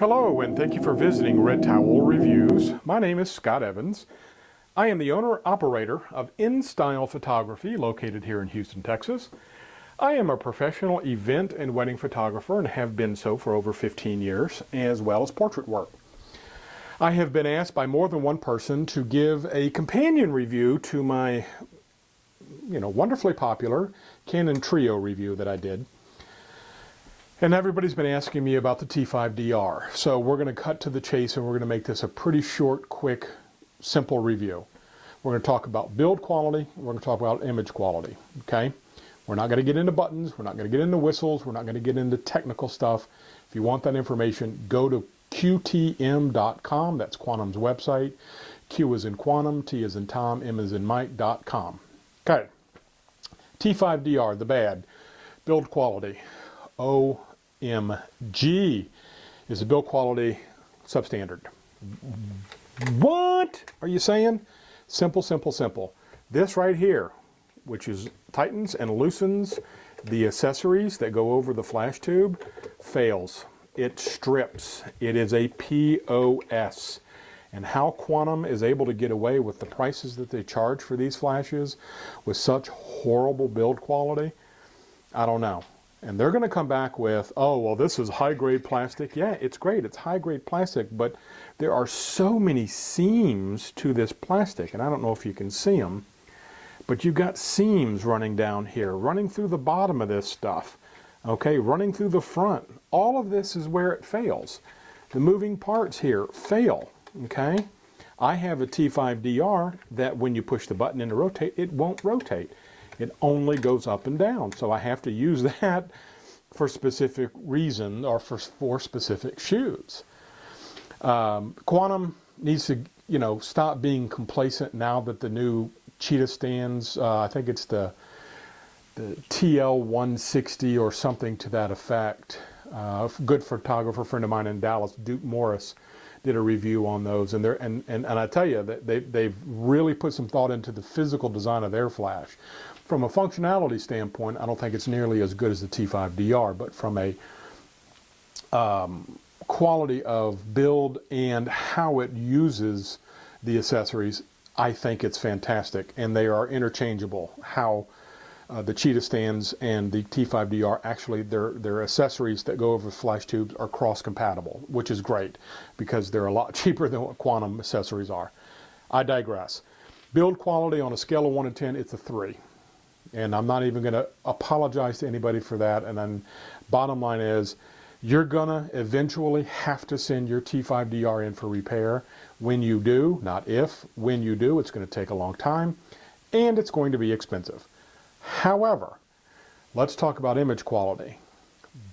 Hello, and thank you for visiting Red Towel Reviews. My name is Scott Evans. I am the owner-operator of InStyle Photography, located here in Houston, Texas. I am a professional event and wedding photographer and have been so for over 15 years, as well as portrait work. I have been asked by more than one person to give a companion review to my, wonderfully popular Canon Trio review that I did. And everybody's been asking me about the T5D-R. So we're going to cut to the chase and we're going to make this a pretty short, quick, simple review. We're going to talk about build quality. We're going to talk about image quality. Okay? We're not going to get into buttons. We're not going to get into whistles. We're not going to get into technical stuff. If you want that information, go to qtm.com. That's Quantum's website. Q is in Quantum, T is in Tom, M is in Mike.com. Okay. T5D-R, the bad. Build quality. OMG is the build quality substandard. What are you saying? Simple, simple, simple. This right here, which is tightens and loosens the accessories that go over the flash tube, fails. It strips. It is a POS. And how Quantum is able to get away with the prices that they charge for these flashes with such horrible build quality, I don't know. And they're going to come back with, oh, well, this is high-grade plastic. Yeah, it's great. It's high-grade plastic, but there are so many seams to this plastic, and I don't know if you can see them, but you've got seams running down here, running through the bottom of this stuff, okay, running through the front. All of this is where it fails. The moving parts here fail, okay? I have a T5D-R that when you push the button in to rotate, it won't rotate. It only goes up and down. So I have to use that for specific reason or for specific shoots. Quantum needs to, stop being complacent now that the new cheetah stands, I think it's the TL160 or something to that effect. A good photographer friend of mine in Dallas, Duke Morris, did a review on those, and I tell you that they've really put some thought into the physical design of their flash. From a functionality standpoint, I don't think it's nearly as good as the T5D-R, but from a quality of build and how it uses the accessories, I think it's fantastic, and they are interchangeable. How the cheetah stands and the T5D-R, actually their accessories that go over flash tubes are cross-compatible, which is great because they're a lot cheaper than what Quantum accessories are. I digress. Build quality on a scale of 1 to 10, it's a 3. And I'm not even going to apologize to anybody for that. And then bottom line is, you're going to eventually have to send your T5D-R in for repair. When you do, not if, when you do, it's going to take a long time and it's going to be expensive. However, let's talk about image quality.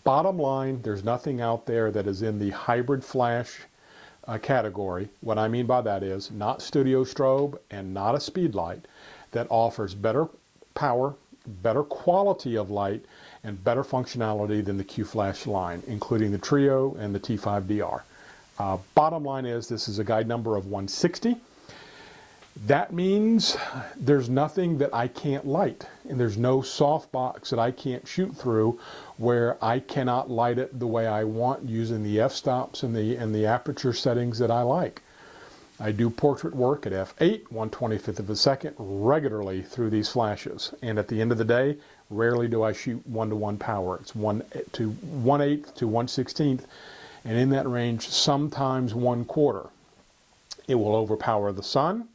Bottom line, there's nothing out there that is in the hybrid flash category. What I mean by that is not studio strobe and not a speed light that offers better power, better quality of light, and better functionality than the Qflash line, including the Trio and the T5D-R. Bottom line is this is a guide number of 160. That means there's nothing that I can't light, and there's no softbox that I can't shoot through where I cannot light it the way I want using the f-stops and the aperture settings that I like. I do portrait work at f8, 1/25 of a second, regularly through these flashes. And at the end of the day, rarely do I shoot 1-to-1 power. It's 1/8 to 1/16, and in that range, sometimes 1/4. It will overpower the sun.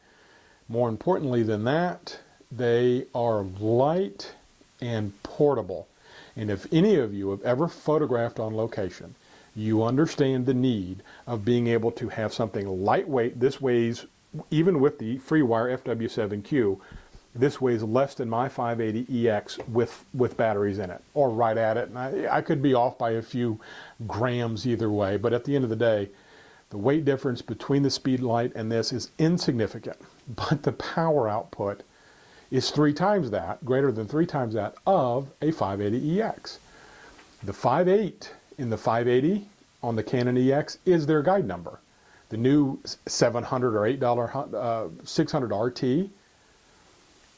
More importantly than that, they are light and portable. And if any of you have ever photographed on location, you understand the need of being able to have something lightweight. This weighs, even with the FreeWire FW7Q, this weighs less than my 580EX with batteries in it, or right at it. And I could be off by a few grams either way, but at the end of the day, the weight difference between the speed light and this is insignificant. But the power output is 3 times that, greater than 3 times that, of a 580EX. The 5.8 in the 580 on the Canon EX is their guide number. The new $700 or $8 600 RT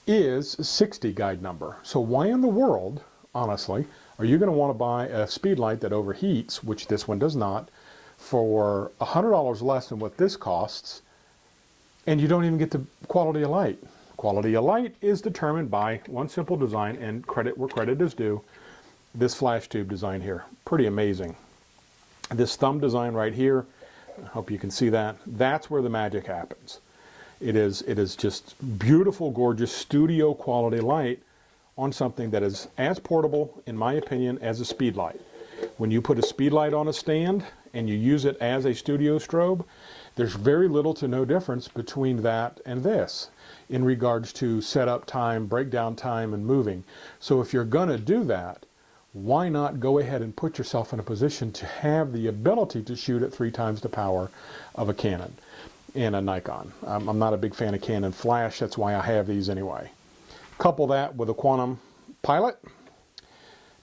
is 60 guide number. So why in the world, honestly, are you going to want to buy a speed light that overheats, which this one does not, for $100 less than what this costs, and you don't even get the quality of light. Quality of light is determined by one simple design, and credit where credit is due, this flash tube design here. Pretty amazing. This thumb design right here, I hope you can see that. That's where the magic happens. It is just beautiful, gorgeous, studio quality light on something that is as portable, in my opinion, as a speed light. When you put a speed light on a stand and you use it as a studio strobe, there's very little to no difference between that and this in regards to setup time, breakdown time, and moving. So if you're going to do that, why not go ahead and put yourself in a position to have the ability to shoot at 3 times the power of a Canon and a Nikon. I'm not a big fan of Canon flash, that's why I have these anyway. Couple that with a Quantum Pilot.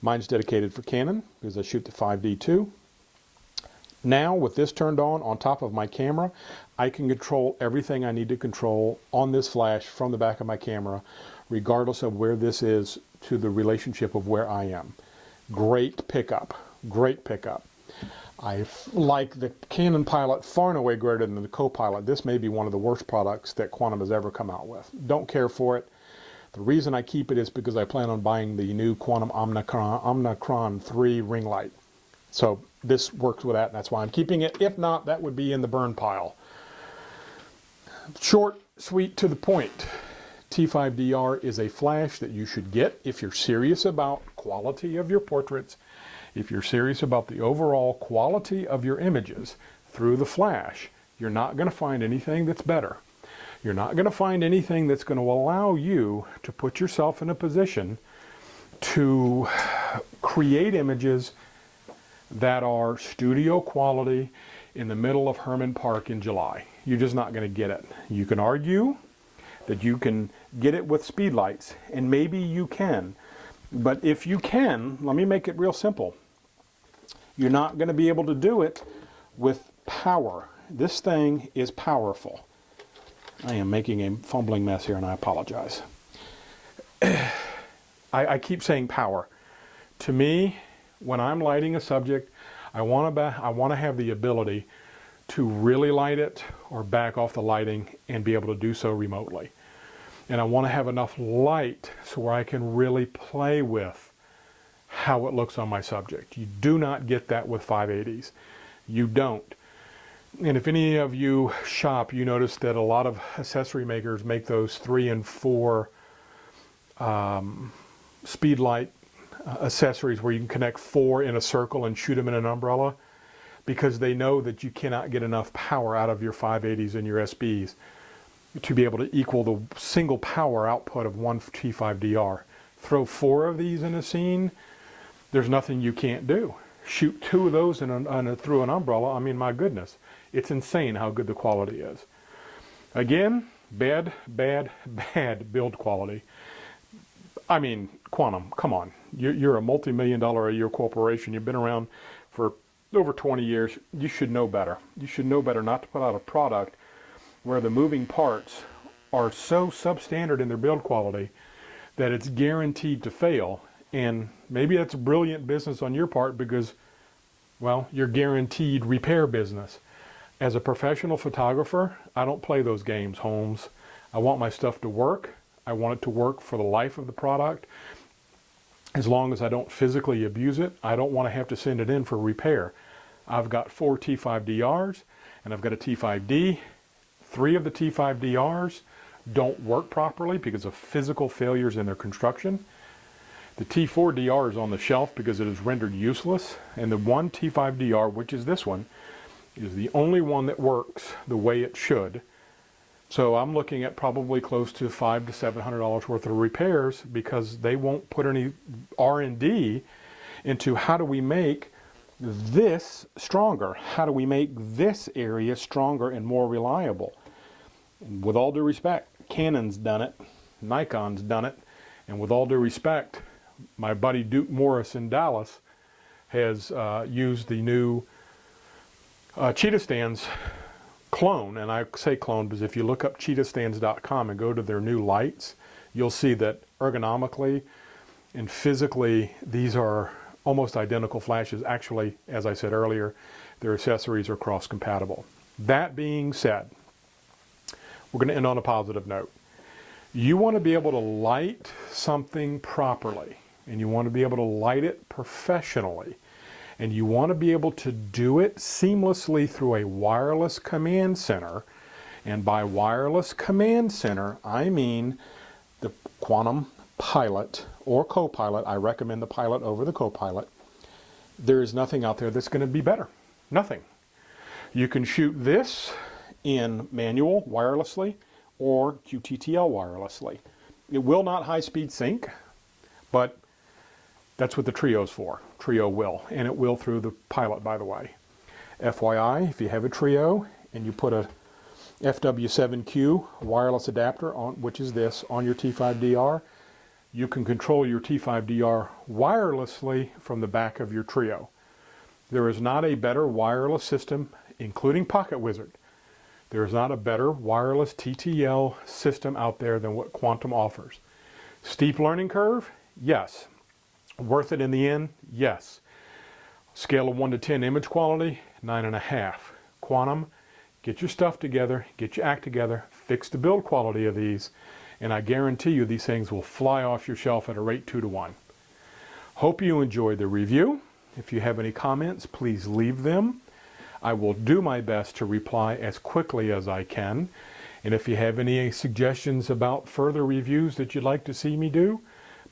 Mine's dedicated for Canon because I shoot the 5D2. Now with this turned on top of my camera, I can control everything I need to control on this flash from the back of my camera, regardless of where this is to the relationship of where I am. Great pickup, great pickup. I like the Canon Pilot far and away greater than the Co-Pilot. This may be one of the worst products that Quantum has ever come out with. Don't care for it. The reason I keep it is because I plan on buying the new Quantum Omicron 3 ring light. So this works with that, and that's why I'm keeping it. If not, that would be in the burn pile. Short, sweet, to the point. T5D-R is a flash that you should get if you're serious about quality of your portraits, if you're serious about the overall quality of your images through the flash. You're not going to find anything that's better. You're not going to find anything that's going to allow you to put yourself in a position to create images that are studio quality in the middle of Herman Park in July. You're just not going to get it. You can argue that you can get it with speed lights, and maybe you can. But if you can, let me make it real simple. You're not going to be able to do it with power. This thing is powerful. I am making a fumbling mess here, and I apologize. I keep saying power. To me, when I'm lighting a subject, I want to have the ability to really light it or back off the lighting and be able to do so remotely. And I want to have enough light so where I can really play with how it looks on my subject. You do not get that with 580s. You don't. And if any of you shop, you notice that a lot of accessory makers make those 3 and 4 speed light accessories where you can connect 4 in a circle and shoot them in an umbrella, because they know that you cannot get enough power out of your 580s and your SBs to be able to equal the single power output of one T5D-R. Throw 4 of these in a scene, there's nothing you can't do. Shoot 2 of those through an umbrella, I mean, my goodness. It's insane how good the quality is. Again, bad build quality. I mean, Quantum, come on. You're a multi-million-dollar a year corporation. You've been around for over 20 years. You should know better. You should know better not to put out a product where the moving parts are so substandard in their build quality that it's guaranteed to fail. And maybe that's brilliant business on your part because, well, you're guaranteed repair business. As a professional photographer, I don't play those games, Holmes. I want my stuff to work. I want it to work for the life of the product. As long as I don't physically abuse it, I don't want to have to send it in for repair. I've got 4 T5D-Rs and I've got a T5D. 3 of the T5D-Rs don't work properly because of physical failures in their construction. The T4D-R is on the shelf because it is rendered useless, and the one T5D-R, which is this one, is the only one that works the way it should. So I'm looking at probably close to $500 to $700 worth of repairs because they won't put any R&D into how do we make this stronger? How do we make this area stronger and more reliable? And with all due respect, Canon's done it, Nikon's done it, and with all due respect, my buddy Duke Morris in Dallas has used the new Cheetah Stands clone, and I say clone because if you look up cheetahstands.com and go to their new lights, you'll see that ergonomically and physically these are almost identical flashes. Actually, as I said earlier, their accessories are cross-compatible. That being said, we're going to end on a positive note. You want to be able to light something properly, and you want to be able to light it professionally, and you want to be able to do it seamlessly through a wireless command center. And by wireless command center, I mean the Quantum Pilot or Copilot. I recommend the Pilot over the Copilot. There is nothing out there that's going to be better. Nothing. You can shoot this in manual wirelessly or QTTL wirelessly. It will not high-speed sync, but that's what the Trio's for. Trio will, and it will through the Pilot, by the way. FYI, if you have a Trio and you put a FW7Q wireless adapter on, which is this, on your T5D-R, you can control your T5D-R wirelessly from the back of your Trio. There is not a better wireless system, including Pocket Wizard. There is not a better wireless TTL system out there than what Quantum offers. Steep learning curve? Yes. Worth it in the end? Yes. Scale of 1 to 10 image quality? 9.5. Quantum, get your stuff together, get your act together, fix the build quality of these, and I guarantee you these things will fly off your shelf at a rate 2 to 1. Hope you enjoyed the review. If you have any comments, please leave them. I will do my best to reply as quickly as I can. And if you have any suggestions about further reviews that you'd like to see me do,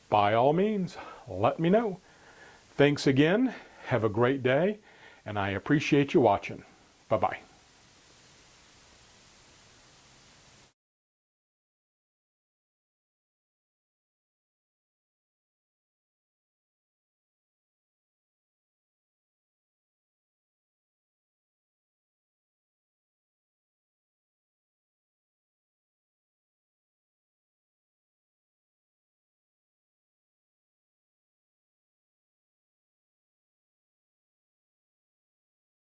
by all means, let me know. Thanks again. Have a great day, and I appreciate you watching. Bye-bye.